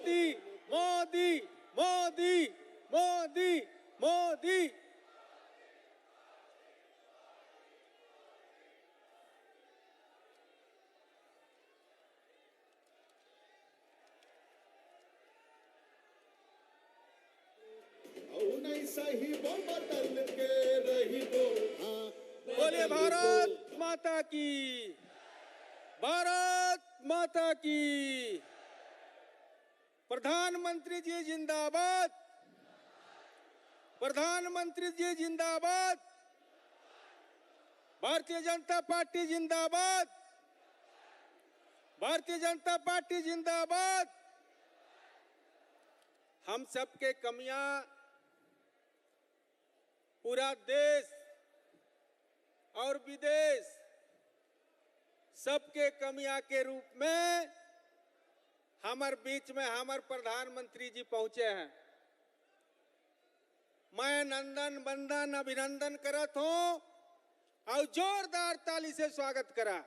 मोदी मोदी मोदी मोदी मोदी। सही बटन के रही दो। बोलिए भारत माता की, भारत माता की। प्रधानमंत्री जी जिंदाबाद, प्रधानमंत्री जी जिंदाबाद, भारतीय जनता पार्टी जिंदाबाद, भारतीय जनता पार्टी जिंदाबाद। हम सबके कमियां पूरा देश और विदेश सबके कमियां के रूप में हमार बीच में हमार प्रधानमंत्री जी पहुंचे हैं। मैं नंदन बंदन अभिनंदन करत हूं और जोरदार ताली से स्वागत करा।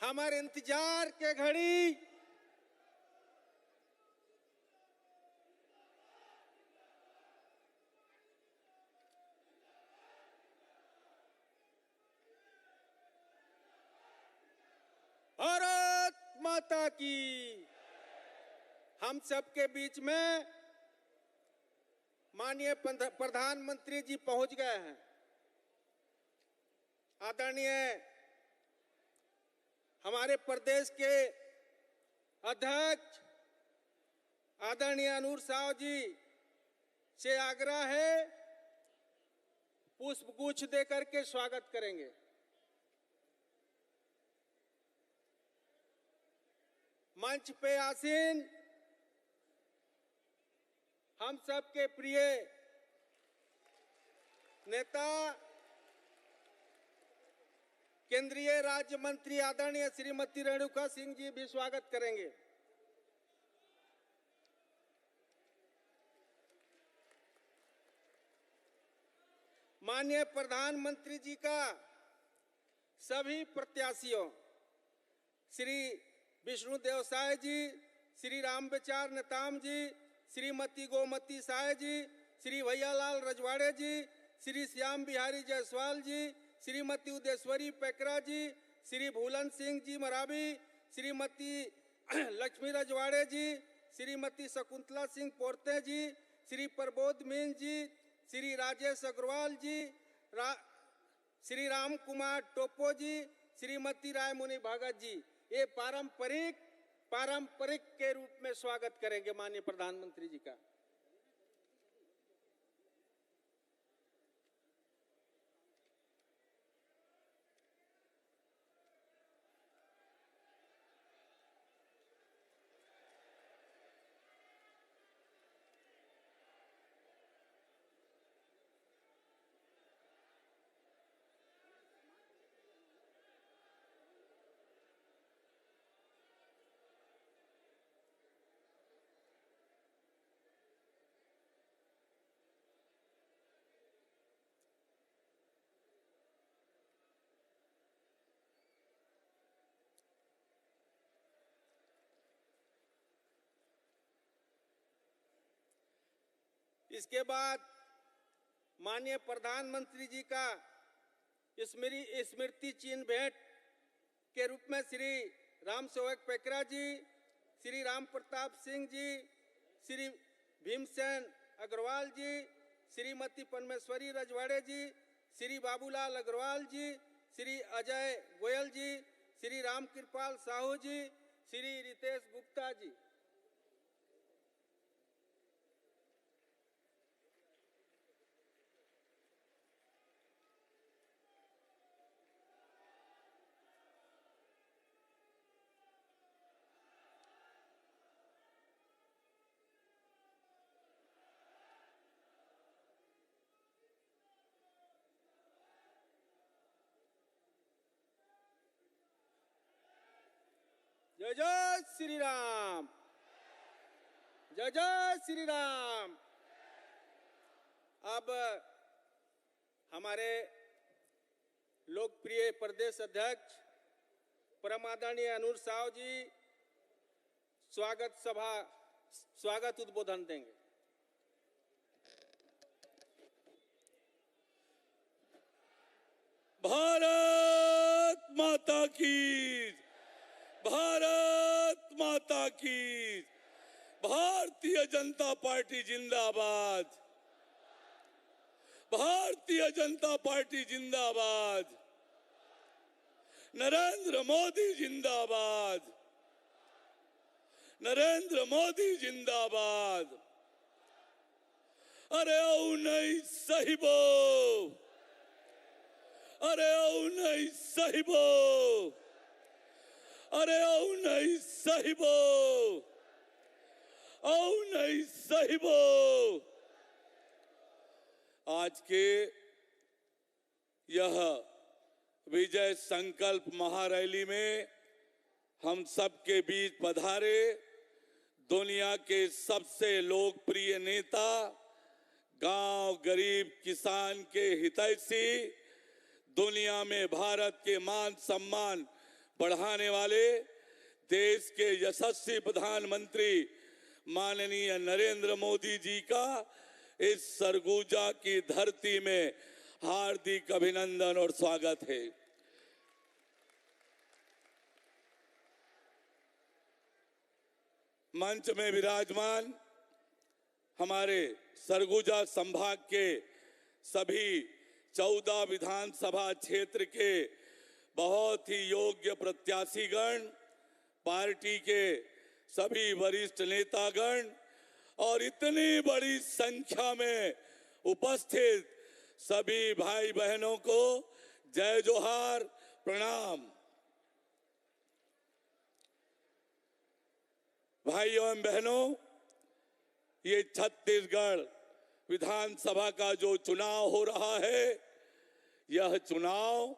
हमारे इंतजार के घड़ी भारत माता की। हम सबके बीच में माननीय प्रधानमंत्री जी पहुंच गए हैं। आदरणीय हमारे प्रदेश के अध्यक्ष आदरणीय अनूर साव जी से आग्रह है पुष्प गुच्छ देकर के स्वागत करेंगे। मंच पे आसीन हम सबके प्रिय नेता केंद्रीय राज्य मंत्री आदरणीय श्रीमती रेणुका सिंह जी भी स्वागत करेंगे। माननीय प्रधानमंत्री जी का सभी प्रत्याशियों श्री विष्णुदेव साय जी, श्री रामविचार नेताम जी, श्रीमती गोमती साय जी, श्री भैयालाल रजवाड़े जी, श्री श्याम बिहारी जायसवाल जी, श्रीमती उदेश्वरी पैकरा जी, श्री भूलन सिंह जी मरावी, श्रीमती लक्ष्मी रजवाड़े जी, श्रीमती शकुंतला सिंह पोर्ते जी, श्री प्रबोध मीन जी, श्री राजेश अग्रवाल जी, श्री राम कुमार टोपो जी, श्रीमती रायमुनि भगत जी। ये पारंपरिक के रूप में स्वागत करेंगे माननीय प्रधानमंत्री जी का। इसके बाद माननीय प्रधानमंत्री जी का स्मृति चिन्ह भेंट के रूप में श्री राम सेवक पैकरा जी, श्री राम प्रताप सिंह जी, श्री भीमसेन अग्रवाल जी, श्रीमती परमेश्वरी रजवाड़े जी, श्री बाबूलाल अग्रवाल जी, श्री अजय गोयल जी, श्री राम कृपाल साहू जी, श्री रितेश गुप्ता जी। जय जय श्री राम, जय जय श्री राम। अब हमारे लोकप्रिय प्रदेश अध्यक्ष परम आदरणीय अनूर साव जी स्वागत उद्बोधन देंगे। भारत माता की, भारत माता की, भारतीय जनता पार्टी जिंदाबाद, भारतीय जनता पार्टी जिंदाबाद, नरेंद्र मोदी जिंदाबाद, नरेंद्र मोदी जिंदाबाद। अरे ओ नहीं साहिबो, अरे ओ नहीं साहिबो, अरे ओ नहीं साहिबो, ओ नहीं साहिबो। आज के यह विजय संकल्प महारैली में हम सबके बीच पधारे दुनिया के सबसे लोकप्रिय नेता, गांव गरीब किसान के हितैषी, दुनिया में भारत के मान सम्मान बढ़ाने वाले, देश के यशस्वी प्रधानमंत्री माननीय नरेंद्र मोदी जी का इस सरगुजा की धरती में हार्दिक अभिनंदन और स्वागत है। मंच में विराजमान हमारे सरगुजा संभाग के सभी 14 विधानसभा क्षेत्र के बहुत ही योग्य प्रत्याशीगण, पार्टी के सभी वरिष्ठ नेतागण और इतनी बड़ी संख्या में उपस्थित सभी भाई बहनों को जय जोहार, प्रणाम। भाइयों एवं बहनों, ये छत्तीसगढ़ विधानसभा का जो चुनाव हो रहा है, यह चुनाव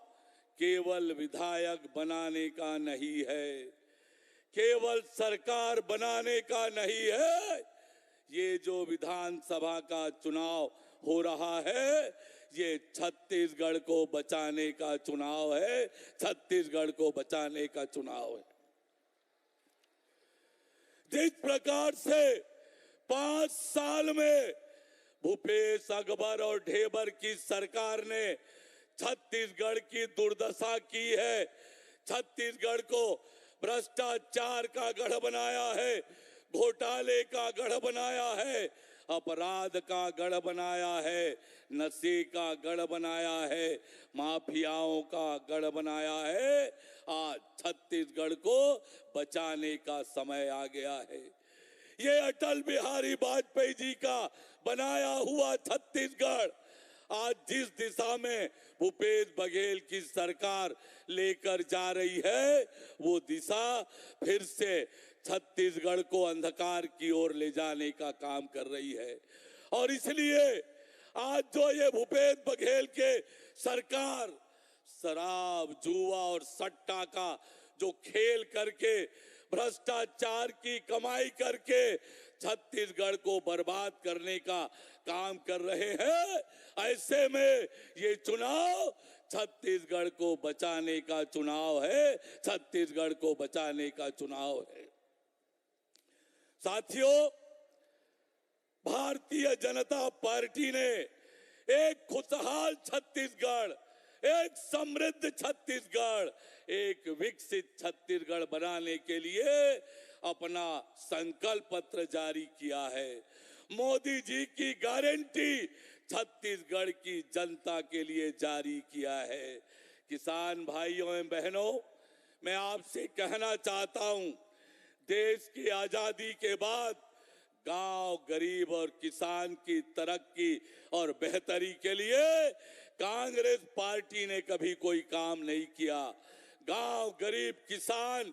केवल विधायक बनाने का नहीं है, केवल सरकार बनाने का नहीं है। ये जो विधानसभा का चुनाव हो रहा है, ये छत्तीसगढ़ को बचाने का चुनाव है, छत्तीसगढ़ को बचाने का चुनाव है। जिस प्रकार से 5 साल में भूपेश अकबर और ढेबर की सरकार ने छत्तीसगढ़ की दुर्दशा की है, छत्तीसगढ़ को भ्रष्टाचार का गढ़ बनाया है, घोटाले का गढ़ बनाया है, अपराध का गढ़ बनाया है, नशे का गढ़ बनाया है, माफियाओं का गढ़ बनाया है। आज छत्तीसगढ़ को बचाने का समय आ गया है। ये अटल बिहारी वाजपेयी जी का बनाया हुआ छत्तीसगढ़ आज जिस दिशा में भूपेश बघेल की सरकार लेकर जा रही है, वो दिशा फिर से छत्तीसगढ़ को अंधकार की ओर ले जाने का काम कर रही है। और इसलिए आज जो ये भूपेश बघेल के सरकार शराब, जुआ और सट्टा का जो खेल करके, भ्रष्टाचार की कमाई करके छत्तीसगढ़ को बर्बाद करने का काम कर रहे हैं, ऐसे में ये चुनाव छत्तीसगढ़ को बचाने का चुनाव है, छत्तीसगढ़ को बचाने का चुनाव है। साथियों, भारतीय जनता पार्टी ने एक खुशहाल छत्तीसगढ़, एक समृद्ध छत्तीसगढ़, एक विकसित छत्तीसगढ़ बनाने के लिए अपना संकल्प पत्र जारी किया है। मोदी जी की गारंटी छत्तीसगढ़ की जनता के लिए जारी किया है। किसान भाइयों एवं बहनों, मैं आपसे कहना चाहता हूं, देश की आजादी के बाद गांव, गरीब और किसान की तरक्की और बेहतरी के लिए कांग्रेस पार्टी ने कभी कोई काम नहीं किया। गांव, गरीब, किसान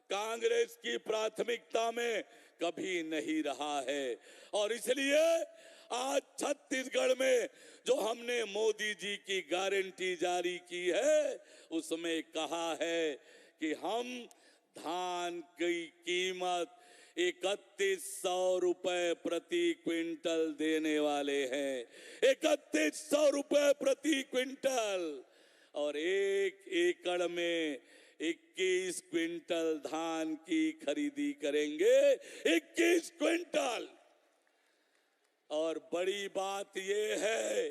कांग्रेस की प्राथमिकता में कभी नहीं रहा है। और इसलिए आज छत्तीसगढ़ में जो हमने मोदी जी की गारंटी जारी की है, उसमें कहा है कि हम धान की कीमत 3100 रुपए प्रति क्विंटल देने वाले हैं। 3100 रुपए प्रति क्विंटल। और 1 एकड़ में 21 क्विंटल धान की खरीदी करेंगे। 21 क्विंटल। और बड़ी बात यह है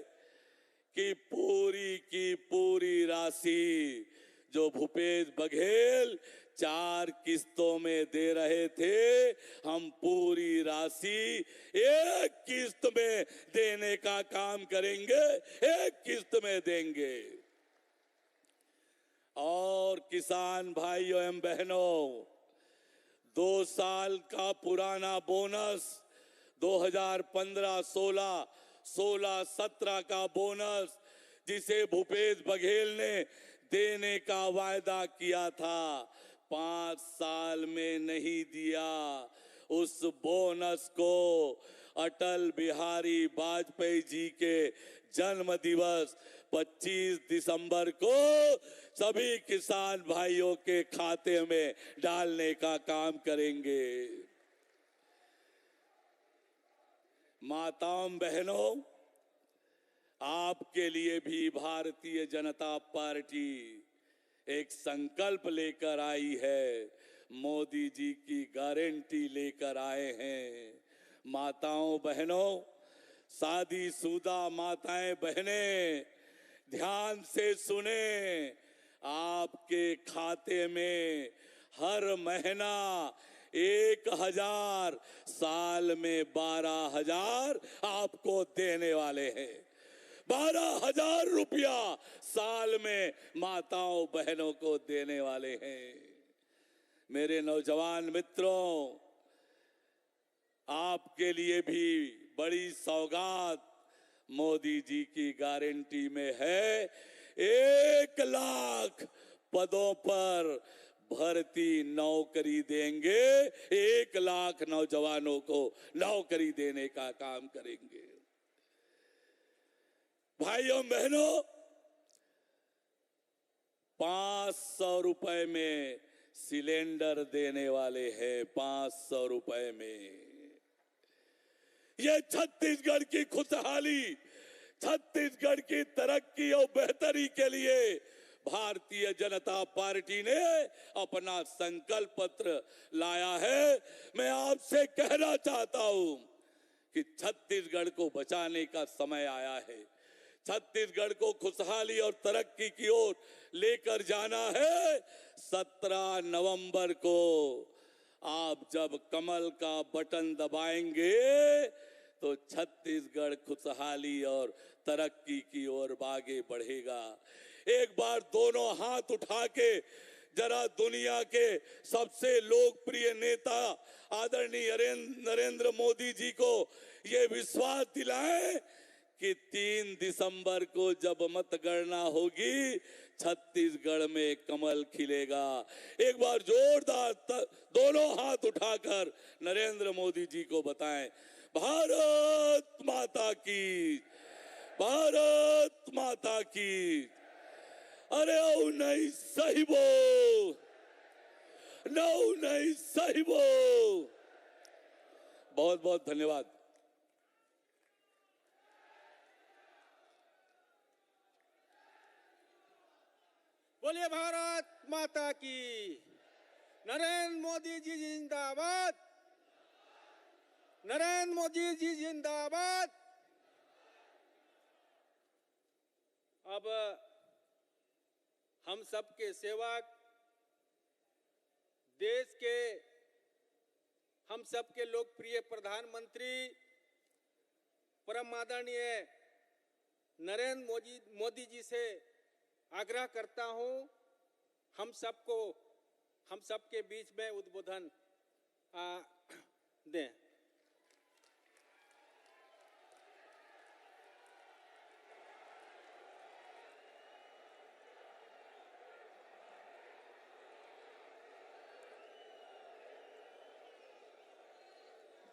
कि पूरी की पूरी राशि जो भूपेश बघेल 4 किस्तों में दे रहे थे, हम पूरी राशि 1 किस्त में देने का काम करेंगे। 1 किस्त में देंगे। और किसान भाइयों एवं बहनों, 2 साल का पुराना बोनस 2015-16, 16-17 का बोनस जिसे भूपेश बघेल ने देने का वायदा किया था, 5 साल में नहीं दिया। उस बोनस को अटल बिहारी वाजपेयी जी के जन्म दिवस 25 दिसंबर को सभी किसान भाइयों के खाते में डालने का काम करेंगे। माताओं बहनों, आपके लिए भी भारतीय जनता पार्टी एक संकल्प लेकर आई है। मोदी जी की गारंटी लेकर आए हैं। माताओं बहनों, शादीशुदा माताएं बहनें, ध्यान से सुने। आपके खाते में हर महीना 1000, साल में 12,000 आपको देने वाले हैं। 12,000 रुपया साल में माताओं बहनों को देने वाले हैं। मेरे नौजवान मित्रों, आपके लिए भी बड़ी सौगात मोदी जी की गारंटी में है। 1 लाख पदों पर भर्ती नौकरी देंगे। 1 लाख नौजवानों को नौकरी देने का काम करेंगे। भाइयों बहनों, 500 रुपए में सिलेंडर देने वाले हैं। 500 रुपए में। ये छत्तीसगढ़ की खुशहाली, छत्तीसगढ़ की तरक्की और बेहतरी के लिए भारतीय जनता पार्टी ने अपना संकल्प पत्र लाया है। मैं आपसे कहना चाहता हूं कि छत्तीसगढ़ को बचाने का समय आया है। छत्तीसगढ़ को खुशहाली और तरक्की की ओर लेकर जाना है। 17 नवंबर को आप जब कमल का बटन दबाएंगे तो छत्तीसगढ़ खुशहाली और तरक्की की ओर आगे बढ़ेगा। एक बार दोनों हाथ उठा के जरा दुनिया के सबसे लोकप्रिय नेता आदरणीय नरेंद्र मोदी जी को ये विश्वास दिलाएं कि 3 दिसंबर को जब मतगणना होगी, छत्तीसगढ़ में कमल खिलेगा। एक बार जोरदार दोनों हाथ उठाकर नरेंद्र मोदी जी को बताएं, भारत माता की, भारत माता की। अरे ओ नहीं सही बोल, नौ नहीं सही बोल। बहुत बहुत धन्यवाद। बोलिए भारत माता की। नरेंद्र मोदी जी जिंदाबाद, नरेंद्र मोदी जी जिंदाबाद। अब हम सबके सेवक, देश के हम सबके लोकप्रिय प्रधानमंत्री परम आदरणीय नरेंद्र मोदी जी से आग्रह करता हूं, हम सबके बीच में उद्बोधन दें।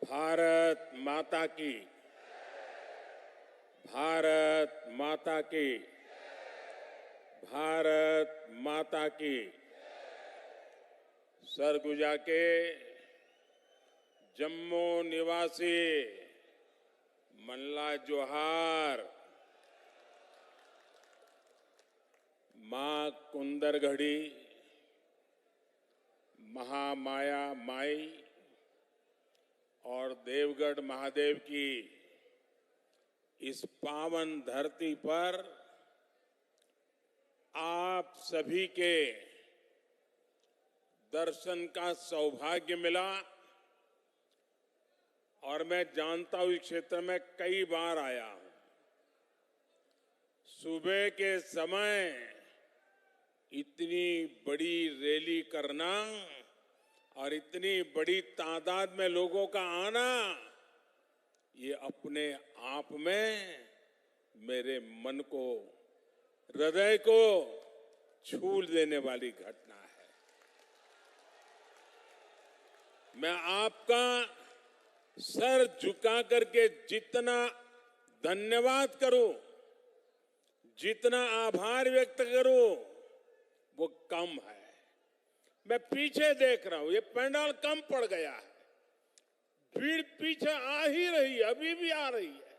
भारत माता की, भारत माता की, भारत माता की। सरगुजा के जम्मू निवासी मल्ला जोहार, मां कुंदरगढ़ी, महामाया माई और देवगढ़ महादेव की इस पावन धरती पर आप सभी के दर्शन का सौभाग्य मिला और मैं जानता हूं इस क्षेत्र में कई बार आया हूं। सुबह के समय इतनी बड़ी रैली करना और इतनी बड़ी तादाद में लोगों का आना, ये अपने आप में मेरे मन को, हृदय को छू देने वाली घटना है। मैं आपका सर झुका करके जितना धन्यवाद करूं, जितना आभार व्यक्त करूं, वो कम है। मैं पीछे देख रहा हूं, ये पंडाल कम पड़ गया है, भीड़ पीछे आ ही रही है, अभी भी आ रही है।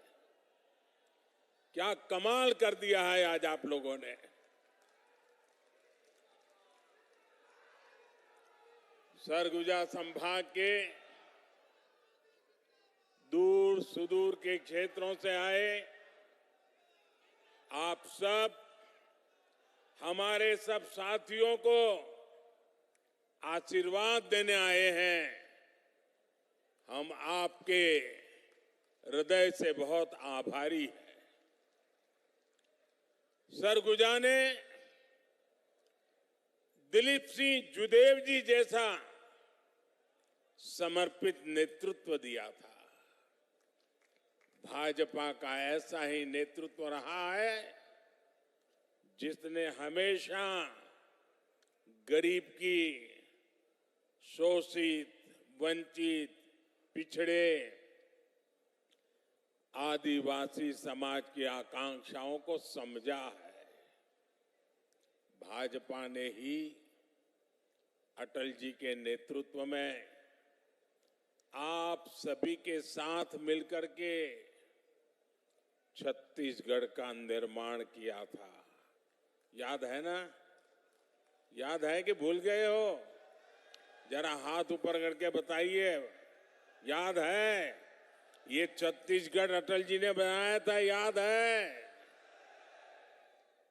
क्या कमाल कर दिया है आज आप लोगों ने। सरगुजा संभाग के दूर सुदूर के क्षेत्रों से आए आप सब, हमारे सब साथियों को आशीर्वाद देने आए हैं। हम आपके हृदय से बहुत आभारी हैं। सरगुजा ने दिलीप सिंह जुदेव जी जैसा समर्पित नेतृत्व दिया था। भाजपा का ऐसा ही नेतृत्व रहा है जिसने हमेशा गरीब की, शोषित, वंचित, पिछड़े, आदिवासी समाज की आकांक्षाओं को समझा है। भाजपा ने ही अटल जी के नेतृत्व में आप सभी के साथ मिलकर के छत्तीसगढ़ का निर्माण किया था। याद है ना? याद है कि भूल गए हो? जरा हाथ ऊपर करके बताइए, याद है? ये छत्तीसगढ़ अटल जी ने बनाया था, याद है?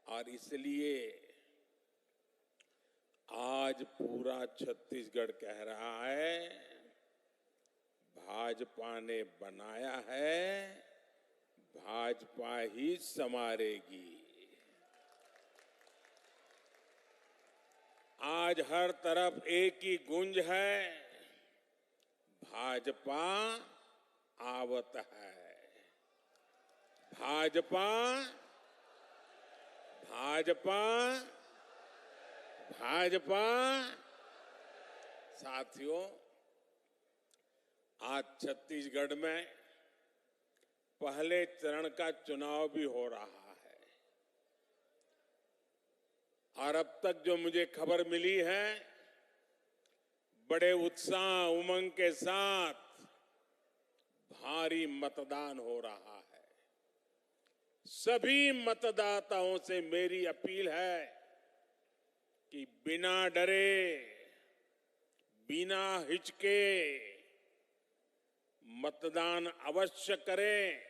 और इसलिए आज पूरा छत्तीसगढ़ कह रहा है, भाजपा ने बनाया है, भाजपा ही संवारेगी। आज हर तरफ एक ही गूंज है, भाजपा आवत है। भाजपा, भाजपा, भाजपा। साथियों, आज छत्तीसगढ़ में पहले चरण का चुनाव भी हो रहा है और अब तक जो मुझे खबर मिली है, बड़े उत्साह उमंग के साथ भारी मतदान हो रहा है। सभी मतदाताओं से मेरी अपील है कि बिना डरे, बिना हिचके मतदान अवश्य करें।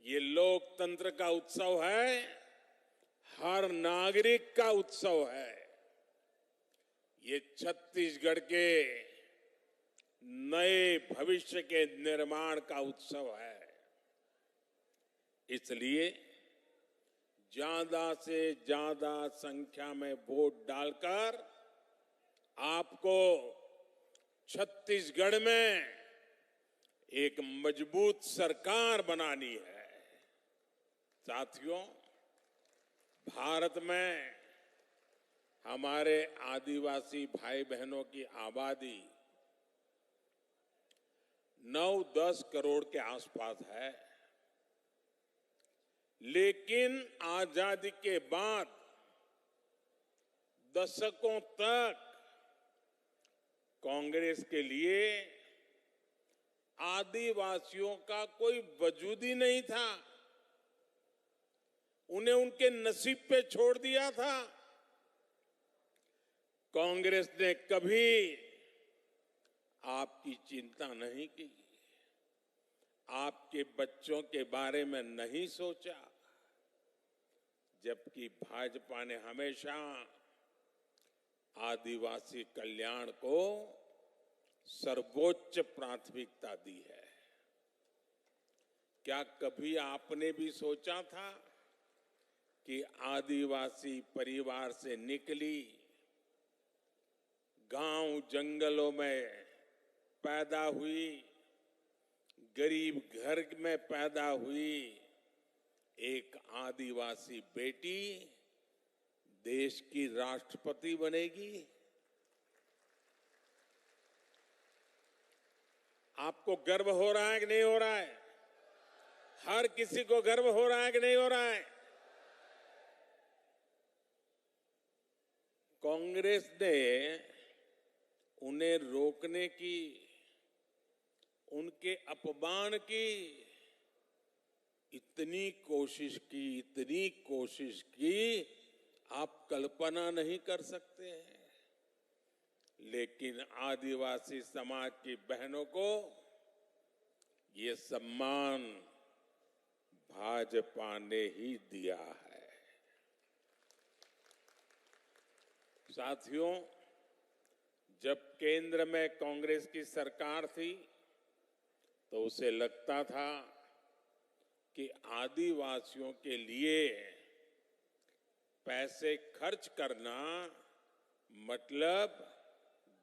ये लोकतंत्र का उत्सव है, हर नागरिक का उत्सव है। ये छत्तीसगढ़ के नए भविष्य के निर्माण का उत्सव है। इसलिए ज्यादा से ज्यादा संख्या में वोट डालकर आपको छत्तीसगढ़ में एक मजबूत सरकार बनानी है। साथियों, भारत में हमारे आदिवासी भाई बहनों की आबादी 9-10 करोड़ के आसपास है, लेकिन आजादी के बाद दशकों तक कांग्रेस के लिए आदिवासियों का कोई वजूद ही नहीं था। उन्हें उनके नसीब पे छोड़ दिया था। कांग्रेस ने कभी आपकी चिंता नहीं की, आपके बच्चों के बारे में नहीं सोचा, जबकि भाजपा ने हमेशा आदिवासी कल्याण को सर्वोच्च प्राथमिकता दी है। क्या कभी आपने भी सोचा था कि आदिवासी परिवार से निकली, गांव जंगलों में पैदा हुई, गरीब घर में पैदा हुई एक आदिवासी बेटी देश की राष्ट्रपति बनेगी? आपको गर्व हो रहा है कि नहीं हो रहा है? हर किसी को गर्व हो रहा है कि नहीं हो रहा है? कांग्रेस ने उन्हें रोकने की, उनके अपमान की इतनी कोशिश की आप कल्पना नहीं कर सकते हैं। लेकिन आदिवासी समाज की बहनों को ये सम्मान भाजपा ने ही दिया है। साथियों, जब केंद्र में कांग्रेस की सरकार थी तो उसे लगता था कि आदिवासियों के लिए पैसे खर्च करना मतलब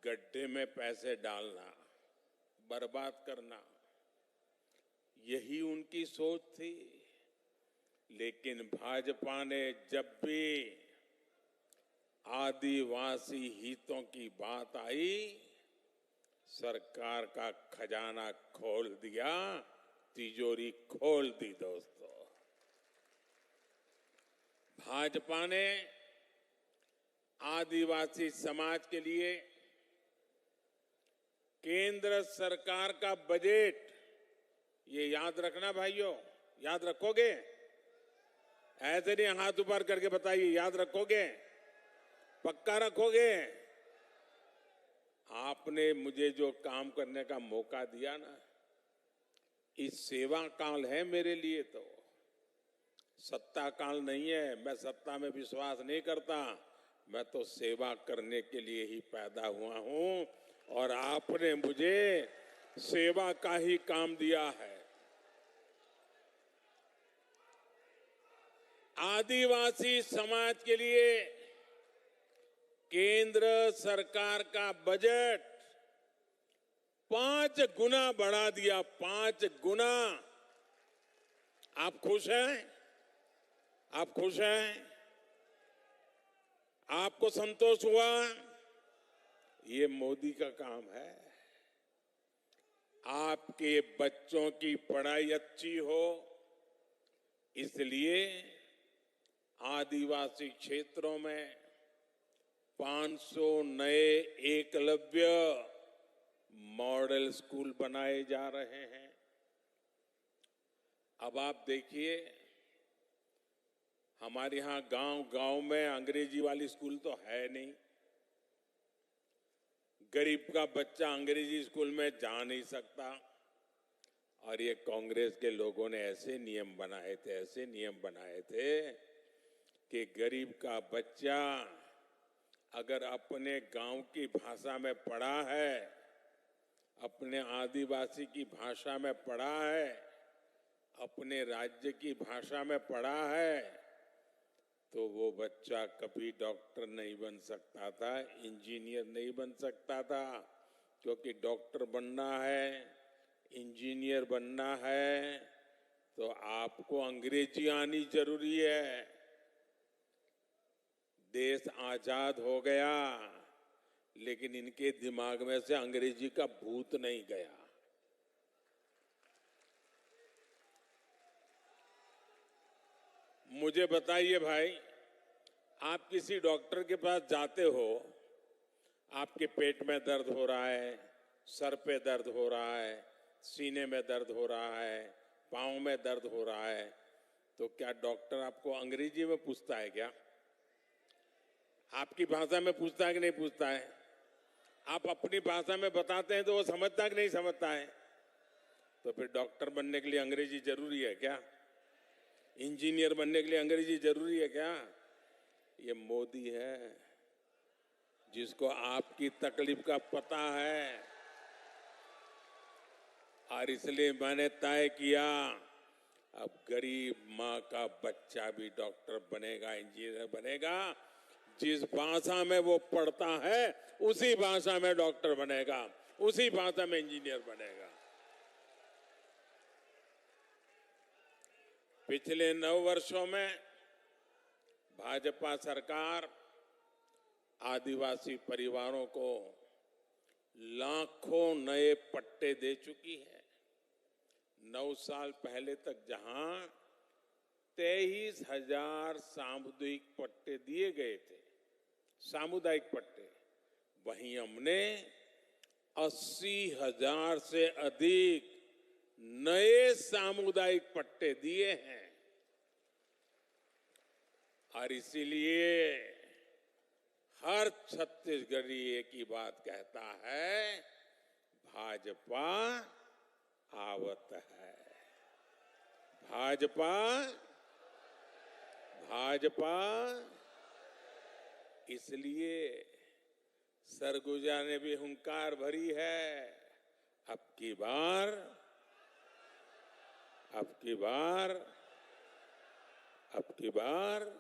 गड्ढे में पैसे डालना, बर्बाद करना, यही उनकी सोच थी। लेकिन भाजपा ने जब भी आदिवासी हितों की बात आई, सरकार का खजाना खोल दिया, तिजोरी खोल दी। दोस्तों, भाजपा ने आदिवासी समाज के लिए केंद्र सरकार का बजट, ये याद रखना भाइयों, याद रखोगे? ऐसे नहीं हाथ ऊपर करके बताइए, याद रखोगे? पक्का रखोगे? आपने मुझे जो काम करने का मौका दिया ना, इस सेवा काल है मेरे लिए, तो सत्ता काल नहीं है। मैं सत्ता में विश्वास नहीं करता, मैं तो सेवा करने के लिए ही पैदा हुआ हूं और आपने मुझे सेवा का ही काम दिया है। आदिवासी समाज के लिए केंद्र सरकार का बजट 5 गुना बढ़ा दिया, 5 गुना। आप खुश हैं? आप खुश हैं? आपको संतोष हुआ? ये मोदी का काम है। आपके बच्चों की पढ़ाई अच्छी हो, इसलिए आदिवासी क्षेत्रों में 500 नए एकलव्य मॉडल स्कूल बनाए जा रहे हैं। अब आप देखिए, हमारे यहां गांव में अंग्रेजी वाली स्कूल तो है नहीं। गरीब का बच्चा अंग्रेजी स्कूल में जा नहीं सकता। और ये कांग्रेस के लोगों ने ऐसे नियम बनाए थे कि गरीब का बच्चा अगर अपने गांव की भाषा में पढ़ा है, अपने आदिवासी की भाषा में पढ़ा है, अपने राज्य की भाषा में पढ़ा है, तो वो बच्चा कभी डॉक्टर नहीं बन सकता था, इंजीनियर नहीं बन सकता था। क्योंकि डॉक्टर बनना है, इंजीनियर बनना है, तो आपको अंग्रेजी आनी जरूरी है। देश आजाद हो गया, लेकिन इनके दिमाग में से अंग्रेजी का भूत नहीं गया। मुझे बताइए भाई, आप किसी डॉक्टर के पास जाते हो, आपके पेट में दर्द हो रहा है, सर पे दर्द हो रहा है, सीने में दर्द हो रहा है, पांव में दर्द हो रहा है, तो क्या डॉक्टर आपको अंग्रेजी में पूछता है क्या? आपकी भाषा में पूछता है कि नहीं पूछता है? आप अपनी भाषा में बताते हैं तो वो समझता है कि नहीं समझता है? तो फिर डॉक्टर बनने के लिए अंग्रेजी जरूरी है क्या? इंजीनियर बनने के लिए अंग्रेजी जरूरी है क्या? ये मोदी है जिसको आपकी तकलीफ का पता है, और इसलिए मैंने तय किया अब गरीब माँ का बच्चा भी डॉक्टर बनेगा, इंजीनियर बनेगा। जिस भाषा में वो पढ़ता है उसी भाषा में डॉक्टर बनेगा, उसी भाषा में इंजीनियर बनेगा। पिछले 9 वर्षों में भाजपा सरकार आदिवासी परिवारों को लाखों नए पट्टे दे चुकी है। 9 साल पहले तक जहां 23,000 सामुदायिक पट्टे दिए गए थे, सामुदायिक पट्टे, वहीं हमने 80,000 से अधिक नए सामुदायिक पट्टे दिए हैं। और इसीलिए हर छत्तीसगढ़ी एक ही बात कहता है, भाजपा आवत है, भाजपा, भाजपा। इसलिए सरगुजा ने भी हुंकार भरी है, अब की बार, अब की बार, अब की बार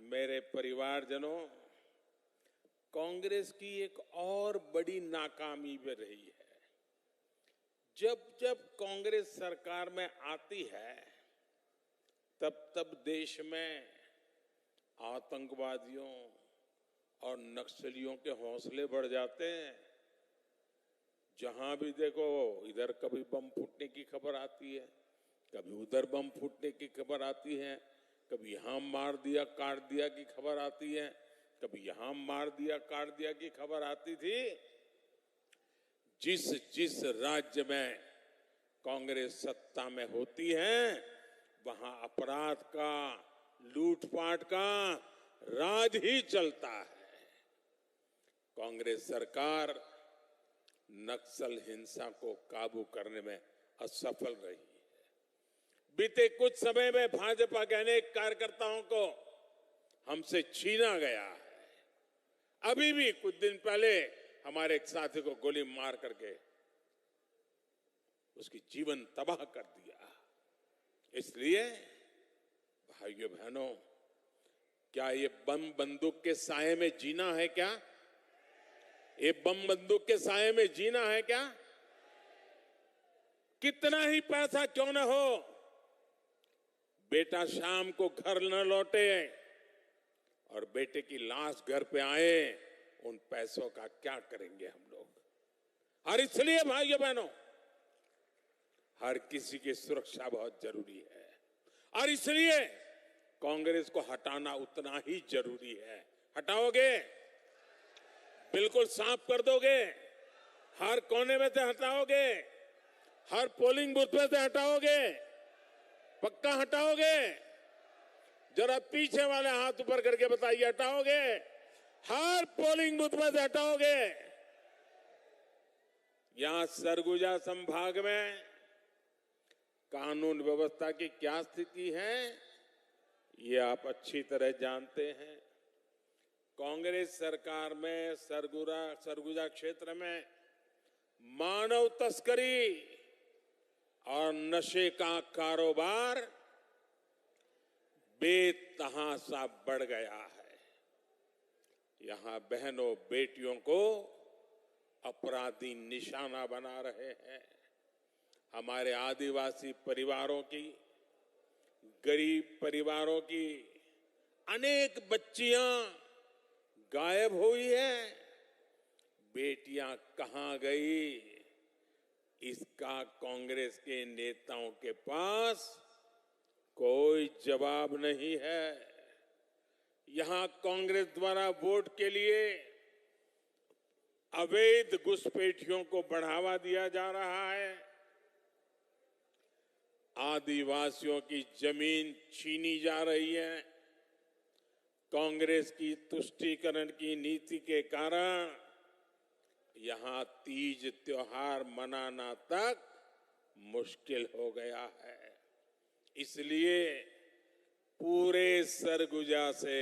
मेरे परिवारजनों, कांग्रेस की एक और बड़ी नाकामी भी रही है। जब जब कांग्रेस सरकार में आती है तब तब देश में आतंकवादियों और नक्सलियों के हौसले बढ़ जाते हैं। जहां भी देखो इधर कभी बम फूटने की खबर आती है, कभी उधर बम फूटने की खबर आती है, कभी यहां मार दिया काट दिया की खबर आती है, कभी यहां मार दिया काट दिया की खबर आती थी। जिस जिस राज्य में कांग्रेस सत्ता में होती है वहां अपराध का, लूटपाट का राज ही चलता है। कांग्रेस सरकार नक्सल हिंसा को काबू करने में असफल रही है। बीते कुछ समय में भाजपा के अनेक कार्यकर्ताओं को हमसे छीना गया है। अभी भी कुछ दिन पहले हमारे एक साथी को गोली मार करके उसकी जीवन तबाह कर दिया। इसलिए भाइयों बहनों, क्या ये बम बंदूक के साए में जीना है क्या? ये बम बंदूक के साए में जीना है क्या? कितना ही पैसा क्यों न हो, बेटा शाम को घर न लौटे और बेटे की लाश घर पे आए, उन पैसों का क्या करेंगे हम लोग? और इसलिए भाइयों बहनों, हर किसी की सुरक्षा बहुत जरूरी है, और इसलिए कांग्रेस को हटाना उतना ही जरूरी है। हटाओगे? बिल्कुल साफ कर दोगे? हर कोने में से हटाओगे? हर पोलिंग बूथ में से हटाओगे? पक्का हटाओगे? जरा पीछे वाले हाथ ऊपर करके बताइए, हटाओगे? हर पोलिंग बूथ में से हटाओगे? यहां सरगुजा संभाग में कानून व्यवस्था की क्या स्थिति है ये आप अच्छी तरह जानते हैं। कांग्रेस सरकार में सरगुजा क्षेत्र में मानव तस्करी और नशे का कारोबार बेतहाशा बढ़ गया है। यहां बहनों बेटियों को अपराधी निशाना बना रहे हैं। हमारे आदिवासी परिवारों की, गरीब परिवारों की अनेक बच्चियां गायब हुई हैं। बेटियां कहां गई, इसका कांग्रेस के नेताओं के पास कोई जवाब नहीं है। यहां कांग्रेस द्वारा वोट के लिए अवैध घुसपैठियों को बढ़ावा दिया जा रहा है। आदिवासियों की जमीन छीनी जा रही है। कांग्रेस की तुष्टीकरण की नीति के कारण यहां तीज त्योहार मनाना तक मुश्किल हो गया है। इसलिए पूरे सरगुजा से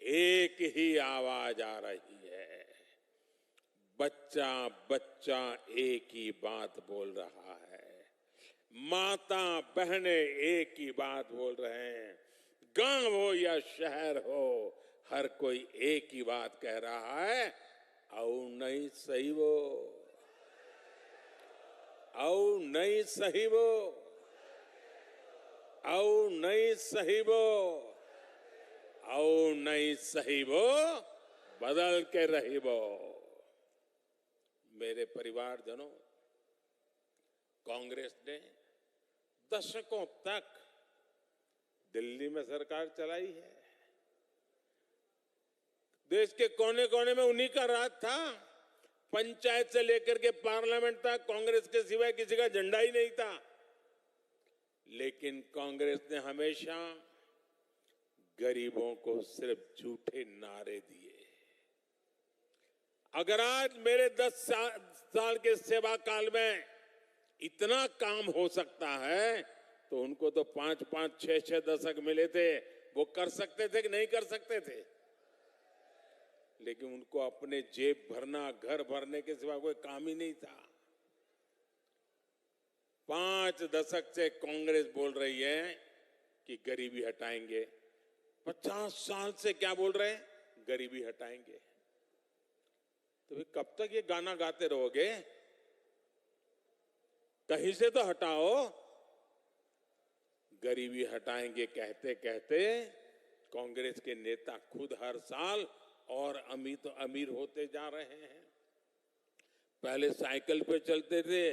एक ही आवाज आ रही है, बच्चा बच्चा एक ही बात बोल रहा है, माता बहनें एक ही बात बोल रहे हैं, गांव हो या शहर हो, हर कोई एक ही बात कह रहा है, औ नहीं सही वो, औ नहीं सही वो, औ नहीं सही वो, औ नहीं सही वो, बदल के रही वो। मेरे परिवारजनों, कांग्रेस ने दशकों तक दिल्ली में सरकार चलाई है। देश के कोने कोने में उन्हीं का राज था। पंचायत से लेकर के पार्लियामेंट तक कांग्रेस के सिवाय किसी का झंडा ही नहीं था। लेकिन कांग्रेस ने हमेशा गरीबों को सिर्फ झूठे नारे दिए। अगर आज मेरे 10 साल के सेवा काल में इतना काम हो सकता है, तो उनको तो 5-5, 6-6 दशक मिले थे। वो कर सकते थे कि नहीं कर सकते थे? लेकिन उनको अपने जेब भरना, घर भरने के सिवा कोई काम ही नहीं था। 5 दशक से कांग्रेस बोल रही है कि गरीबी हटाएंगे। 50 साल से क्या बोल रहे हैं? गरीबी हटाएंगे। तो भाई कब तक ये गाना गाते रहोगे? कहीं से तो हटाओ। गरीबी हटाएंगे कहते कहते कांग्रेस के नेता खुद हर साल और अमीर होते जा रहे हैं। पहले साइकिल पे चलते थे,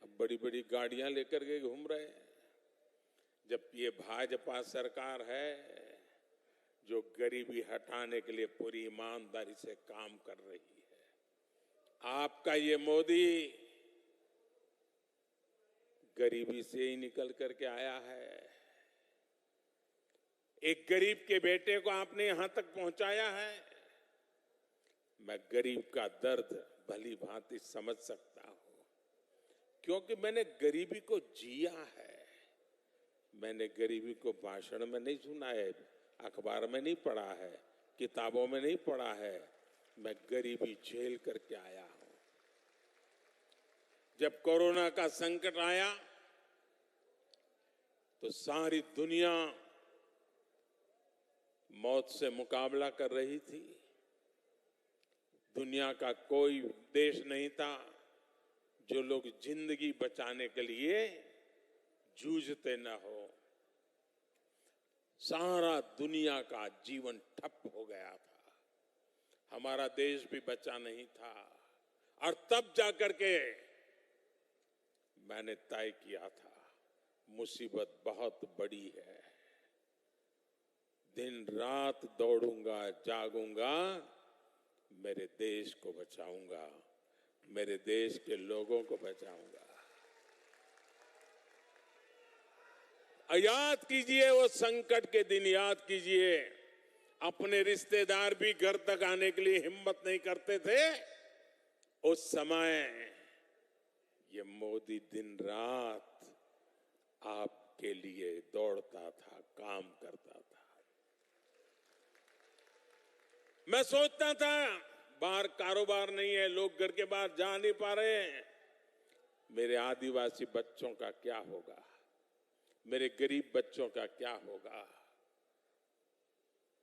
अब बड़ी बड़ी गाड़ियां लेकर के घूम रहे हैं। जब ये भाजपा सरकार है जो गरीबी हटाने के लिए पूरी ईमानदारी से काम कर रही है। आपका ये मोदी गरीबी से ही निकल करके आया है। एक गरीब के बेटे को आपने यहां तक पहुंचाया है। मैं गरीब का दर्द भली भांति समझ सकता हूं, क्योंकि मैंने गरीबी को जिया है। मैंने गरीबी को भाषण में नहीं सुना है, अखबार में नहीं पढ़ा है, किताबों में नहीं पढ़ा है। मैं गरीबी झेल करके आया हूं। जब कोरोना का संकट आया तो सारी दुनिया मौत से मुकाबला कर रही थी। दुनिया का कोई देश नहीं था जो लोग जिंदगी बचाने के लिए जूझते न हो। सारा दुनिया का जीवन ठप हो गया था। हमारा देश भी बचा नहीं था। और तब जाकर के मैंने तय किया था, मुसीबत बहुत बड़ी है। दिन रात दौड़ूंगा, जागूंगा, मेरे देश को बचाऊंगा, मेरे देश के लोगों को बचाऊंगा। याद कीजिए वो संकट के दिन, याद कीजिए अपने रिश्तेदार भी घर तक आने के लिए हिम्मत नहीं करते थे। उस समय ये मोदी दिन रात आपके लिए दौड़ता था, काम करता था। मैं सोचता था बाहर कारोबार नहीं है, लोग घर के बाहर जा नहीं पा रहे हैं, मेरे आदिवासी बच्चों का क्या होगा, मेरे गरीब बच्चों का क्या होगा?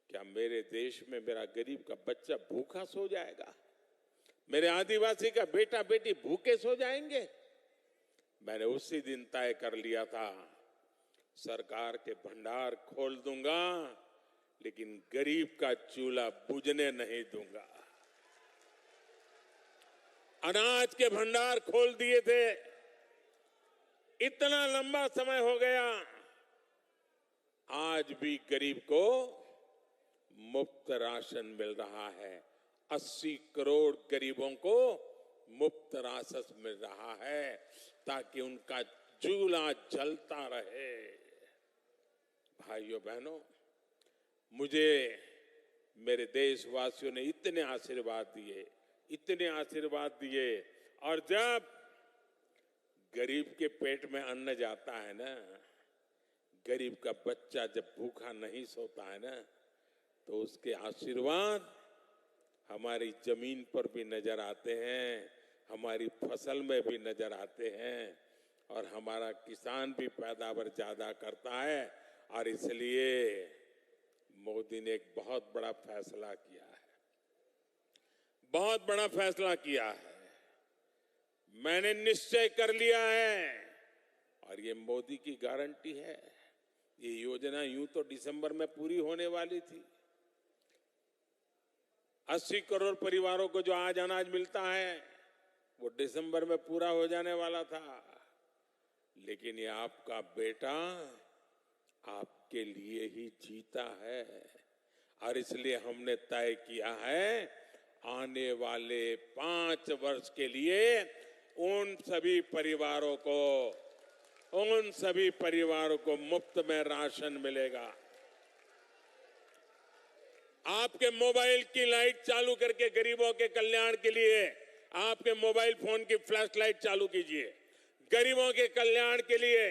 क्या मेरे देश में मेरा गरीब का बच्चा भूखा सो जाएगा? मेरे आदिवासी का बेटा बेटी भूखे सो जाएंगे? मैंने उसी दिन तय कर लिया था, सरकार के भंडार खोल दूंगा, लेकिन गरीब का चूल्हा बुझने नहीं दूंगा। अनाज के भंडार खोल दिए थे। इतना लंबा समय हो गया, आज भी गरीब को मुफ्त राशन मिल रहा है। 80 करोड़ गरीबों को मुफ्त राशन मिल रहा है, ताकि उनका चूल्हा जलता रहे। भाइयों बहनों, मुझे मेरे देशवासियों ने इतने आशीर्वाद दिए और जब गरीब के पेट में अन्न जाता है ना, गरीब का बच्चा जब भूखा नहीं सोता है ना, तो उसके आशीर्वाद हमारी जमीन पर भी नजर आते हैं, हमारी फसल में भी नजर आते हैं और हमारा किसान भी पैदावार ज्यादा करता है। और इसलिए मोदी ने एक बहुत बड़ा फैसला किया है, बहुत बड़ा फैसला किया है। मैंने निश्चय कर लिया है और ये मोदी की गारंटी है। ये योजना यूं तो दिसंबर में पूरी होने वाली थी। 80 करोड़ परिवारों को जो आज अनाज मिलता है वो दिसंबर में पूरा हो जाने वाला था, लेकिन ये आपका बेटा आपके लिए ही जीता है और इसलिए हमने तय किया है आने वाले 5 वर्ष के लिए उन सभी परिवारों को मुफ्त में राशन मिलेगा। आपके मोबाइल की लाइट चालू करके गरीबों के कल्याण के लिए आपके मोबाइल फोन की फ्लैश लाइट चालू कीजिए। गरीबों के कल्याण के लिए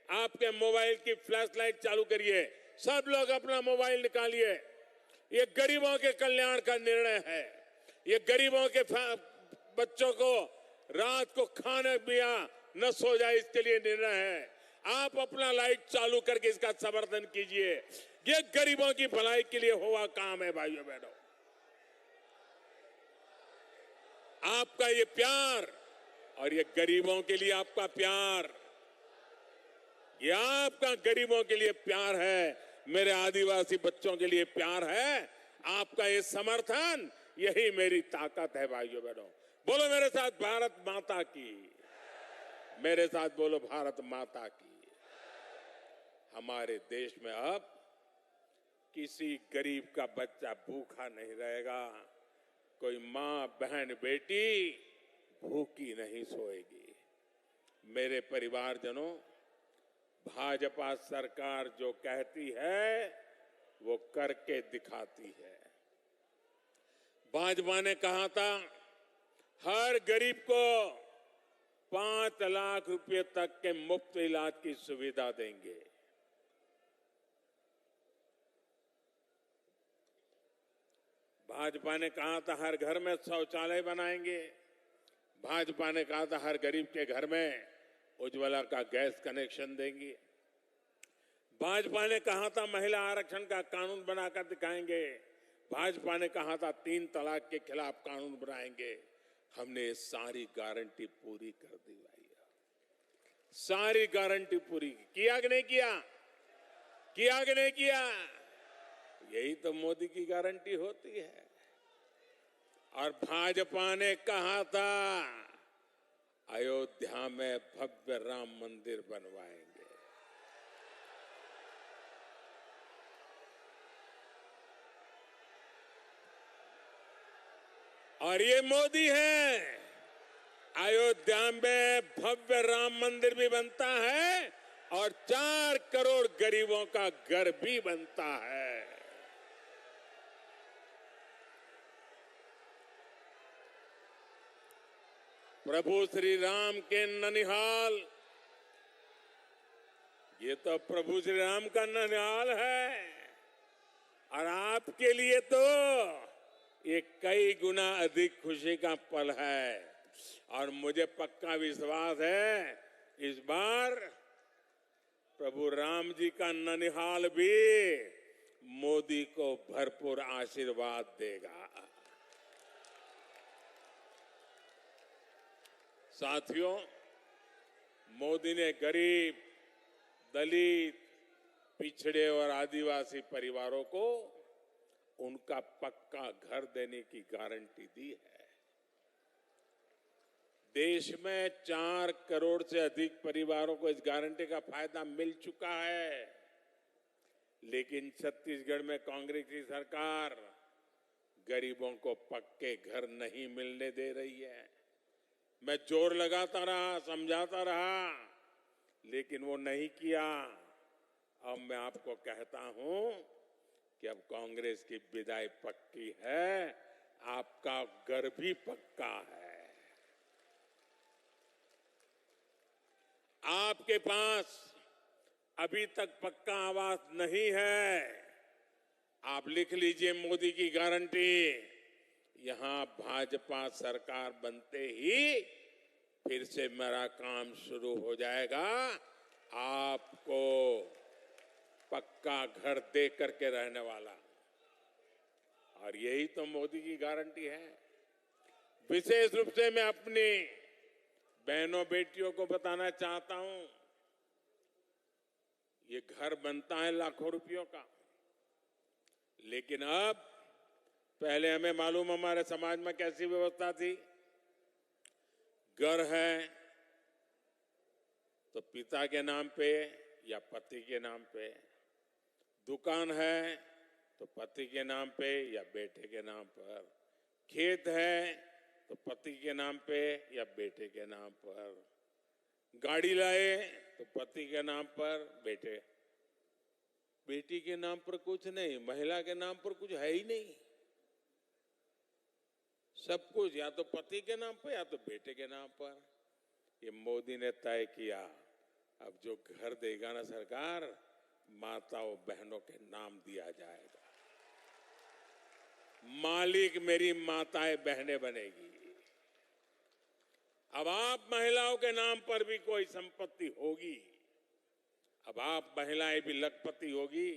आपके मोबाइल की फ्लैश लाइट चालू करिए। सब लोग अपना मोबाइल निकालिए। ये गरीबों के कल्याण का निर्णय है। ये गरीबों के बच्चों को रात को खाने पिया न सो जाए इसके लिए निर्णय है। आप अपना लाइट चालू करके इसका समर्थन कीजिए। ये गरीबों की भलाई के लिए हुआ काम है भाइयों बहनों। आपका ये प्यार और ये गरीबों के लिए आपका प्यार, ये आपका गरीबों के लिए प्यार है, मेरे आदिवासी बच्चों के लिए प्यार है। आपका ये समर्थन, यही मेरी ताकत है भाइयों बहनों। बोलो मेरे साथ भारत माता की, मेरे साथ बोलो भारत माता की। हमारे देश में अब किसी गरीब का बच्चा भूखा नहीं रहेगा, कोई मां बहन बेटी भूखी नहीं सोएगी। मेरे परिवारजनों, भाजपा सरकार जो कहती है वो करके दिखाती है। भाजपा ने कहा था हर गरीब को 5 लाख रुपए तक के मुफ्त इलाज की सुविधा देंगे। भाजपा ने कहा था हर घर में शौचालय बनाएंगे। भाजपा ने कहा था हर गरीब के घर में उज्ज्वला का गैस कनेक्शन देंगे। भाजपा ने कहा था महिला आरक्षण का कानून बनाकर दिखाएंगे। भाजपा ने कहा था 3 तलाक के खिलाफ कानून बनाएंगे। हमने सारी गारंटी पूरी कर दी भैया, सारी गारंटी पूरी किया कि नहीं किया? किया कि नहीं किया? यही तो मोदी की गारंटी होती है। और भाजपा ने कहा था अयोध्या में भव्य राम मंदिर बनवाएंगे। और ये मोदी है, अयोध्या में भव्य राम मंदिर भी बनता है और 4 करोड़ गरीबों का घर भी बनता है। प्रभु श्री राम के ननिहाल, ये तो प्रभु श्री राम का ननिहाल है और आपके लिए तो ये कई गुना अधिक खुशी का पल है। और मुझे पक्का विश्वास है इस बार प्रभु राम जी का ननिहाल भी मोदी को भरपूर आशीर्वाद देगा। साथियों, मोदी ने गरीब, दलित, पिछड़े और आदिवासी परिवारों को उनका पक्का घर देने की गारंटी दी है। देश में 4 करोड़ से अधिक परिवारों को इस गारंटी का फायदा मिल चुका है, लेकिन छत्तीसगढ़ में कांग्रेस की सरकार गरीबों को पक्के घर नहीं मिलने दे रही है। मैं जोर लगाता रहा, समझाता रहा, लेकिन वो नहीं किया। अब मैं आपको कहता हूं कि अब कांग्रेस की विदाई पक्की है, आपका घर भी पक्का है। आपके पास अभी तक पक्का आवास नहीं है, आप लिख लीजिए मोदी की गारंटी। यहां भाजपा सरकार बनते ही फिर से मेरा काम शुरू हो जाएगा, आपको पक्का घर दे करके रहने वाला। और यही तो मोदी की गारंटी है। विशेष रूप से मैं अपनी बहनों बेटियों को बताना चाहता हूं, ये घर बनता है लाखों रुपयों का, लेकिन अब पहले हमें मालूम हमारे समाज में कैसी व्यवस्था थी। घर है तो पिता के नाम पे या पति के नाम पे, दुकान है तो पति के नाम पे या बेटे के नाम पर, खेत है तो पति के नाम पे या बेटे के नाम पर, गाड़ी लाए तो पति के नाम पर, बेटी के नाम पर कुछ नहीं, महिला के नाम पर कुछ है ही नहीं। सब कुछ या तो पति के नाम पर या तो बेटे के नाम पर। ये मोदी ने तय किया, अब जो घर देगा ना सरकार, माताओं बहनों के नाम दिया जाएगा। मालिक मेरी माताएं बहनें बनेगी। अब आप महिलाओं के नाम पर भी कोई संपत्ति होगी, अब आप महिलाएं भी लखपति होगी,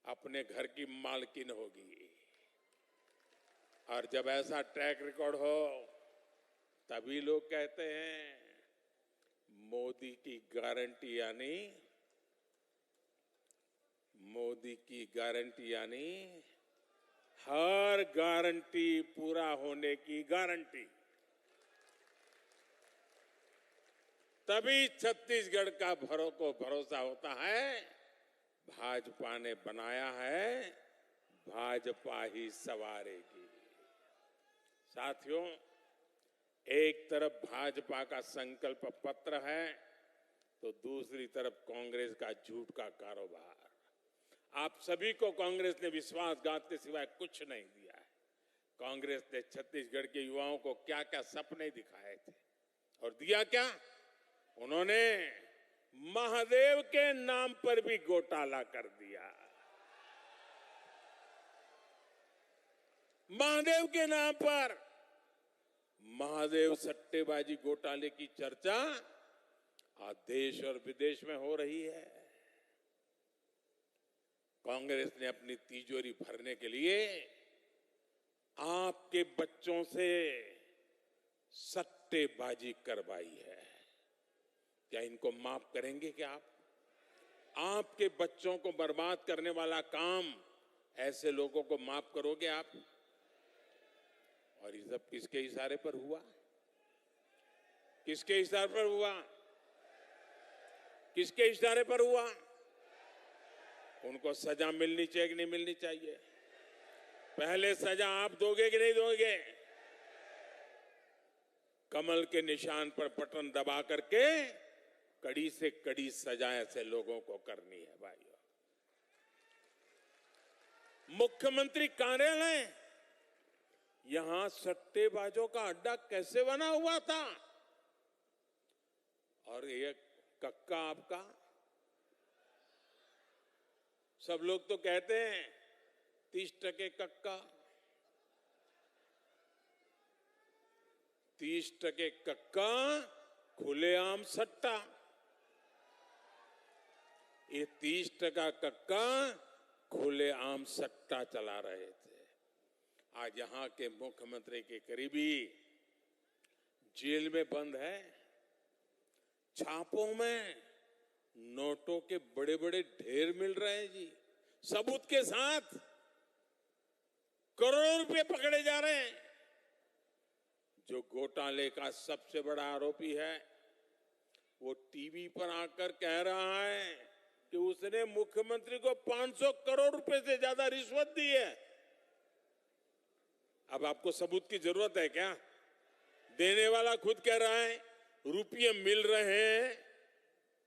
अपने घर की मालकिन होगी। और जब ऐसा ट्रैक रिकॉर्ड हो तभी लोग कहते हैं मोदी की गारंटी यानी, मोदी की गारंटी यानी हर गारंटी पूरा होने की गारंटी। तभी छत्तीसगढ़ का भरोसा होता है, भाजपा ने बनाया है, भाजपा ही सवारेगी। साथियों, एक तरफ भाजपा का संकल्प पत्र है तो दूसरी तरफ कांग्रेस का झूठ का कारोबार। आप सभी को कांग्रेस ने विश्वासघात के सिवाय कुछ नहीं दिया है। कांग्रेस ने छत्तीसगढ़ के युवाओं को क्या क्या सपने दिखाए थे और दिया क्या? उन्होंने महादेव के नाम पर भी घोटाला कर दिया। महादेव के नाम पर महादेव सट्टेबाजी घोटाले की चर्चा आज देश और विदेश में हो रही है। कांग्रेस ने अपनी तिजोरी भरने के लिए आपके बच्चों से सट्टेबाजी करवाई है। क्या इनको माफ करेंगे क्या आप? आपके बच्चों को बर्बाद करने वाला काम ऐसे लोगों को माफ करोगे आप? और ये सब किसके इशारे पर हुआ? किसके इशारे पर हुआ? किसके इशारे पर हुआ? उनको सजा मिलनी चाहिए कि नहीं मिलनी चाहिए? पहले सजा आप दोगे कि नहीं दोगे? कमल के निशान पर बटन दबा करके कड़ी से कड़ी सजा ऐसे लोगों को करनी है भाइयों। मुख्यमंत्री कार्यालय, यहां सट्टेबाजों का अड्डा कैसे बना हुआ था? और ये कक्का आपका, सब लोग तो कहते हैं 30% कक्का, 30% कक्का, खुलेआम सट्टा। ये 30% कक्का खुलेआम सट्टा चला रहे थे। आज यहां के मुख्यमंत्री के करीबी जेल में बंद है। छापों में नोटों के बड़े बड़े ढेर मिल रहे हैं जी, सबूत के साथ करोड़ों रुपए पकड़े जा रहे हैं। जो घोटाले का सबसे बड़ा आरोपी है वो टीवी पर आकर कह रहा है कि उसने मुख्यमंत्री को 500 करोड़ रुपए से ज्यादा रिश्वत दी है। अब आपको सबूत की जरूरत है क्या? देने वाला खुद कह रहा है रुपये मिल रहे हैं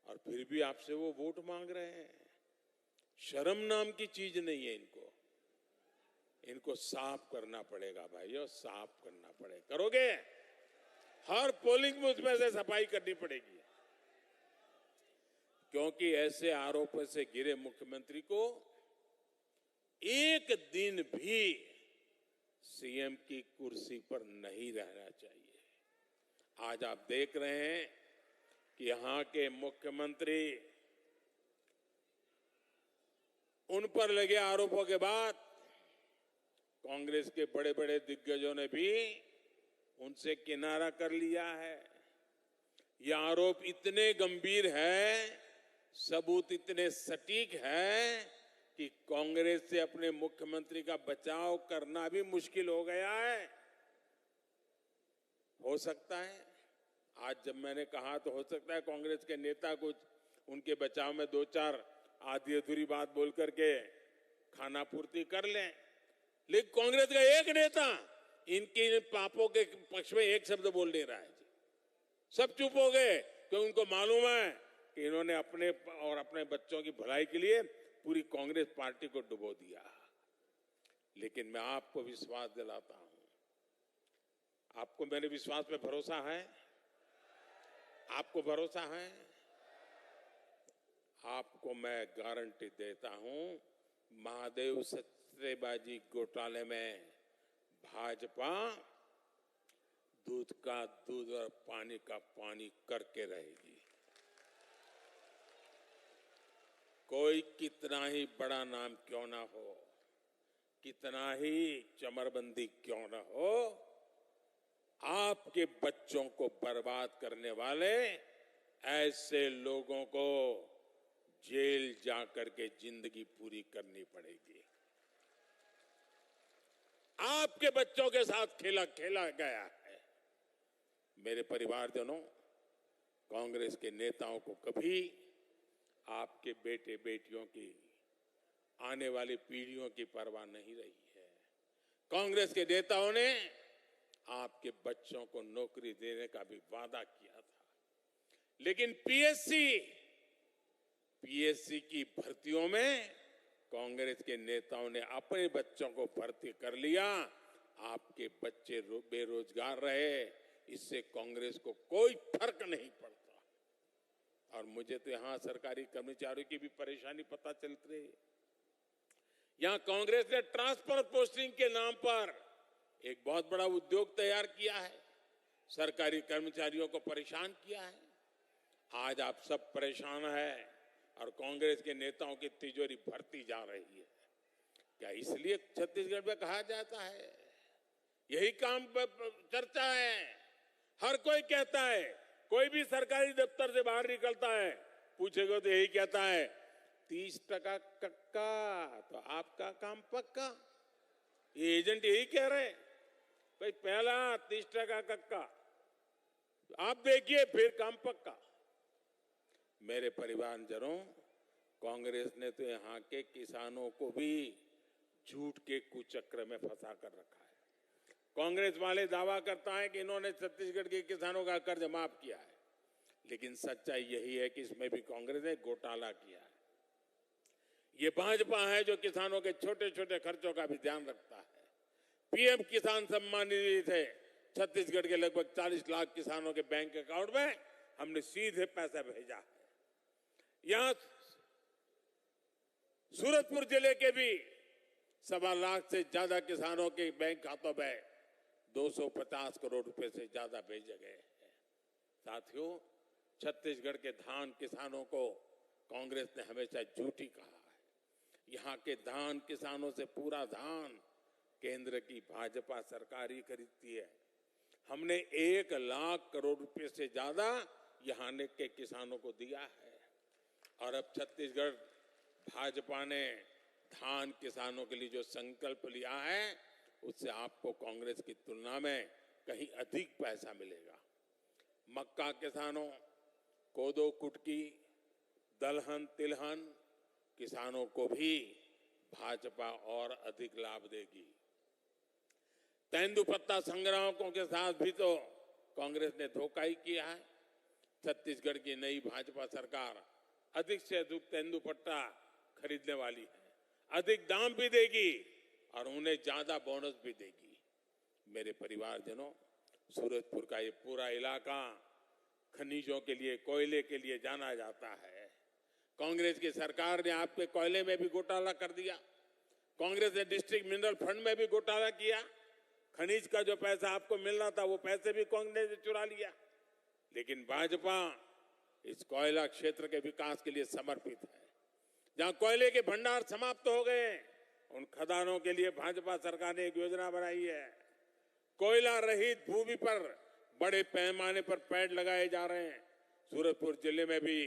और फिर भी आपसे वो वोट मांग रहे हैं। शर्म नाम की चीज नहीं है इनको। इनको साफ करना पड़ेगा भाइयों, साफ करना पड़ेगा। करोगे? हर पोलिंग बूथ में से सफाई करनी पड़ेगी, क्योंकि ऐसे आरोपों से घिरे मुख्यमंत्री को एक दिन भी सीएम की कुर्सी पर नहीं रहना चाहिए। आज आप देख रहे हैं कि यहां के मुख्यमंत्री, उन पर लगे आरोपों के बाद कांग्रेस के बड़े बड़े दिग्गजों ने भी उनसे किनारा कर लिया है। ये आरोप इतने गंभीर है, सबूत इतने सटीक है कि कांग्रेस से अपने मुख्यमंत्री का बचाव करना भी मुश्किल हो गया है। हो सकता है, आज जब मैंने कहा तो हो सकता है कांग्रेस के नेता कुछ उनके बचाव में दो चार आधी अधूरी बात बोल करके खाना पूर्ति कर लें, लेकिन कांग्रेस का एक नेता इनके पापों के पक्ष में एक शब्द बोल नहीं रहा है जी। सब चुप हो गए, क्योंकि उनको मालूम है कि इन्होंने अपने और अपने बच्चों की भलाई के लिए पूरी कांग्रेस पार्टी को डुबो दिया। लेकिन मैं आपको विश्वास दिलाता हूं, आपको मेरे विश्वास पे भरोसा है? आपको भरोसा है? आपको मैं गारंटी देता हूं, महादेव सट्टेबाजी घोटाले में भाजपा दूध का दूध और पानी का पानी करके रहेगी। कोई कितना ही बड़ा नाम क्यों ना हो, कितना ही चमरबंदी क्यों ना हो, आपके बच्चों को बर्बाद करने वाले ऐसे लोगों को जेल जाकर के जिंदगी पूरी करनी पड़ेगी। आपके बच्चों के साथ खेला गया है। मेरे परिवारजनों, कांग्रेस के नेताओं को कभी आपके बेटे बेटियों की, आने वाली पीढ़ियों की परवाह नहीं रही है। कांग्रेस के नेताओं ने आपके बच्चों को नौकरी देने का भी वादा किया था, लेकिन पीएससी की भर्तियों में कांग्रेस के नेताओं ने अपने बच्चों को भर्ती कर लिया। आपके बच्चे बेरोजगार रहे, इससे कांग्रेस को कोई फर्क नहीं पड़ता। और मुझे तो यहां सरकारी कर्मचारियों की भी परेशानी पता चलती रही। यहां कांग्रेस ने ट्रांसफर पोस्टिंग के नाम पर एक बहुत बड़ा उद्योग तैयार किया है, सरकारी कर्मचारियों को परेशान किया है। आज आप सब परेशान हैं और कांग्रेस के नेताओं की तिजोरी भरती जा रही है। क्या इसलिए छत्तीसगढ़ में कहा जाता है? यही काम चर्चा है, हर कोई कहता है। कोई भी सरकारी दफ्तर से बाहर निकलता है, पूछेगा तो यही कहता है 30% कक्का, तो आपका काम पक्का। ये एजेंट यही कह रहे हैं, भाई पहला 30% कक्का, आप देखिए फिर काम पक्का। मेरे परिवारजनों, कांग्रेस ने तो यहां के किसानों को भी झूठ के कुचक्र में फंसा कर रखा है। कांग्रेस वाले दावा करता है कि इन्होंने छत्तीसगढ़ के किसानों का कर्ज माफ किया है, लेकिन सच्चाई यही है कि इसमें भी कांग्रेस ने घोटाला किया है। ये भाजपा है जो किसानों के छोटे छोटे खर्चों का भी ध्यान रखता है। पीएम किसान सम्मान निधि से छत्तीसगढ़ के लगभग 40 लाख किसानों के बैंक अकाउंट में हमने सीधे पैसा भेजा है। यहां सूरजपुर जिले के भी 1.25 लाख से ज्यादा किसानों के बैंक खातों में 250 करोड़ रुपए से ज्यादा भेजे गए हैं। साथियों, छत्तीसगढ़ के धान किसानों को कांग्रेस ने हमेशा झूठी कहा है। यहां के धान किसानों से पूरा धान केंद्र की भाजपा सरकार ही खरीदती है। हमने 1 लाख करोड़ रुपए से ज्यादा यहां के किसानों को दिया है। और अब छत्तीसगढ़ भाजपा ने धान किसानों के लिए जो संकल्प लिया है, उससे आपको कांग्रेस की तुलना में कहीं अधिक पैसा मिलेगा। मक्का किसानों, कोदो कुटकी, दलहन तिलहन किसानों को भी भाजपा और अधिक लाभ देगी। तेंदुपत्ता संग्राहकों के साथ भी तो कांग्रेस ने धोखा ही किया है। छत्तीसगढ़ की नई भाजपा सरकार अधिक से अधिक तेंदुपत्ता खरीदने वाली है, अधिक दाम भी देगी और उन्हें ज्यादा बोनस भी देगी। मेरे परिवारजनों, सूरजपुर का ये पूरा इलाका खनिजों के लिए, कोयले के लिए जाना जाता है। कांग्रेस की सरकार ने आपके कोयले में भी घोटाला कर दिया, कांग्रेस ने डिस्ट्रिक्ट मिनरल फंड में भी घोटाला किया, खनिज का जो पैसा आपको मिलना था वो पैसे भी कांग्रेस ने चुरा लिया। लेकिन भाजपा इस कोयला क्षेत्र के विकास के लिए समर्पित है। जहां कोयले के भंडार समाप्त हो गए, उन खदानों के लिए भाजपा सरकार ने एक योजना बनाई है। कोयला रहित भूमि पर बड़े पैमाने पर पेड़ लगाए जा रहे हैं। सूरजपुर जिले में भी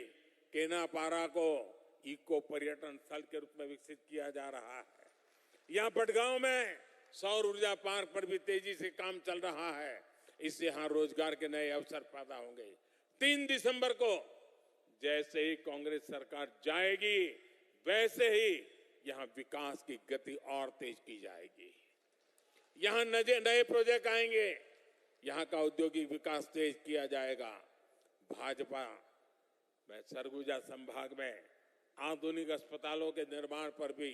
केनापारा को इको पर्यटन स्थल के रूप में विकसित किया जा रहा है। यहाँ पटगांव में सौर ऊर्जा पार्क पर भी तेजी से काम चल रहा है। इससे यहाँ रोजगार के नए अवसर पैदा होंगे। 3 दिसंबर को जैसे ही कांग्रेस सरकार जाएगी, वैसे ही यहाँ विकास की गति और तेज की जाएगी। यहाँ नए प्रोजेक्ट आएंगे, यहाँ का औद्योगिक विकास तेज किया जाएगा। भाजपा में सरगुजा संभाग में आधुनिक अस्पतालों के निर्माण पर भी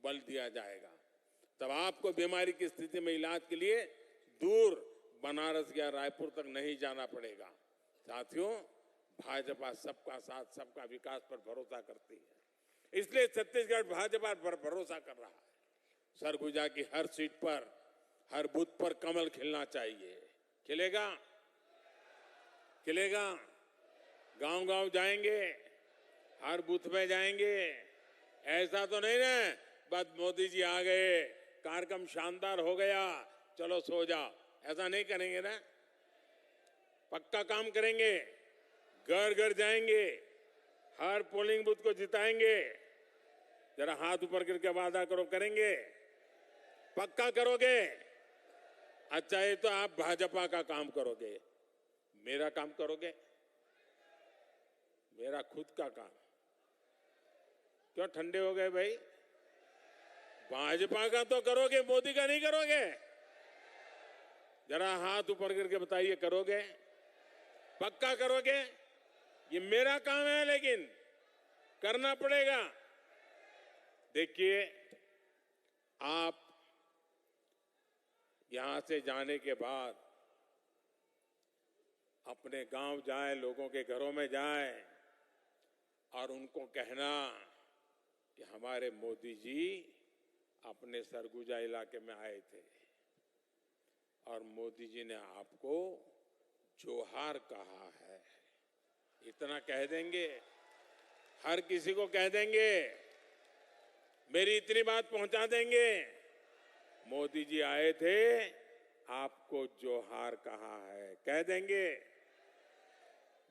बल दिया जाएगा। तब आपको बीमारी की स्थिति में इलाज के लिए दूर बनारस या रायपुर तक नहीं जाना पड़ेगा। साथियों, भाजपा सबका साथ, सबका विकास पर भरोसा करती है। इसलिए छत्तीसगढ़ भाजपा पर भरोसा कर रहा है। सरगुजा की हर सीट पर, हर बूथ पर कमल खिलना चाहिए। खिलेगा? खिलेगा? गांव-गांव जाएंगे, हर बूथ में जाएंगे। ऐसा तो नहीं ना बस मोदी जी आ गए, कार्यक्रम शानदार हो गया, चलो सो जाओ, ऐसा नहीं करेंगे ना। पक्का काम करेंगे, घर घर जाएंगे, हर पोलिंग बूथ को जिताएंगे। जरा हाथ ऊपर करके वादा करो, करेंगे? पक्का करोगे? अच्छा, ये तो आप भाजपा का काम करोगे, मेरा काम करोगे? मेरा खुद का काम। क्यों ठंडे हो गए भाई? भाजपा का तो करोगे, मोदी का नहीं करोगे? जरा हाथ ऊपर करके बताइए, करोगे? पक्का करोगे? ये मेरा काम है, लेकिन करना पड़ेगा। देखिए, आप यहां से जाने के बाद अपने गांव जाएं, लोगों के घरों में जाएं और उनको कहना कि हमारे मोदी जी अपने सरगुजा इलाके में आए थे और मोदी जी ने आपको जोहार कहा है। इतना कह देंगे, हर किसी को कह देंगे, मेरी इतनी बात पहुंचा देंगे, मोदी जी आए थे, आपको जोहार कहा है, कह देंगे।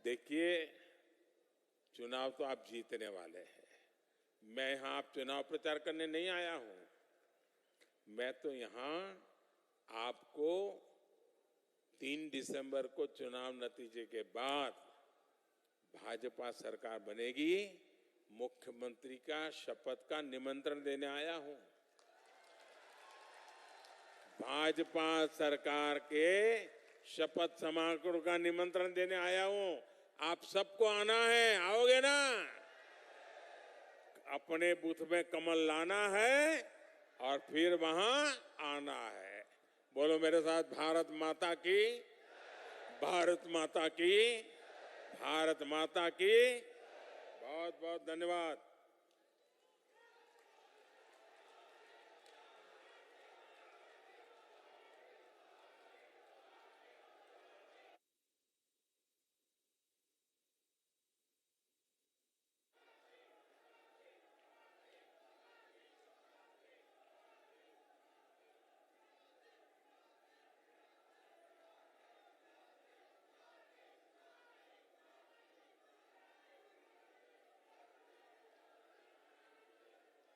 देखिए, चुनाव तो आप जीतने वाले हैं। मैं यहां आप चुनाव प्रचार करने नहीं आया हूं। मैं तो यहां आपको 3 दिसंबर को चुनाव नतीजे के बाद भाजपा सरकार बनेगी, मुख्यमंत्री का शपथ का निमंत्रण देने आया हूं। भाजपा सरकार के शपथ समारोह का निमंत्रण देने आया हूं। आप सबको आना है, आओगे ना? अपने बूथ में कमल लाना है और फिर वहां आना है। बोलो मेरे साथ, भारत माता की, भारत माता की, भारत माता की। बहुत बहुत धन्यवाद।